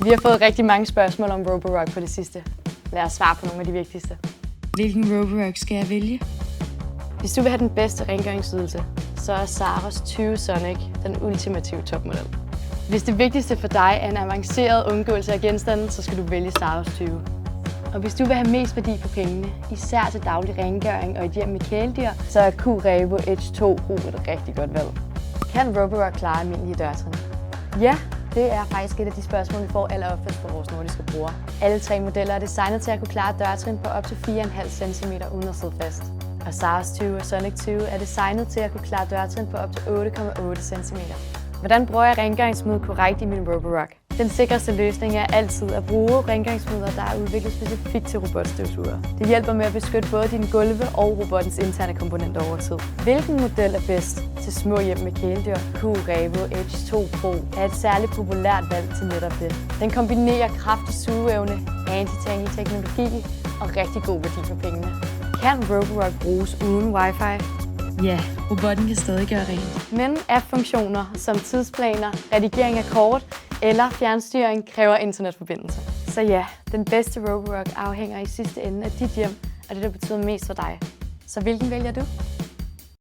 Vi har fået rigtig mange spørgsmål om Roborock på det sidste. Lad os svare på nogle af de vigtigste. Hvilken Roborock skal jeg vælge? Hvis du vil have den bedste rengøringsydelse, så er Saros 20 Sonic den ultimative topmodel. Hvis det vigtigste for dig er en avanceret undgåelse af genstande, så skal du vælge Saros 20. Og hvis du vil have mest værdi for pengene, især til daglig rengøring og et hjem med kæledyr, så er Q-Revo Edge 2 Pro et rigtig godt valg. Kan Roborock klare almindelige dørtrin? Ja, det er faktisk et af de spørgsmål, vi får alleroftest fra vores nordiske brugere. Alle 3 modeller er designet til at kunne klare dørtrin på op til 4,5 cm uden at sidde fast. Og Saros 20 og Sonic 20 er designet til at kunne klare dørtrin på op til 8,8 cm. Hvordan bruger jeg rengøringsmiddel korrekt i min Roborock? Den sikreste løsning er altid at bruge rengøringsmidler, der er udviklet specifikt til robotstøvsugere. Det hjælper med at beskytte både dine gulve og robottens interne komponenter over tid. Hvilken model er bedst til små hjem med kæledyr? Q-Revo Edge 2 Pro er et særligt populært valg til netop det. Den kombinerer kraftig sugeevne, anti-tangy-teknologi og rigtig god værdi for pengene. Kan Roborock bruges uden Wi-Fi? Ja, robotten kan stadig gøre rent. Men app-funktioner som tidsplaner, redigering af kort eller fjernstyring kræver internetforbindelse. Så ja, den bedste Roborock afhænger i sidste ende af dit hjem og det, der betyder mest for dig. Så hvilken vælger du?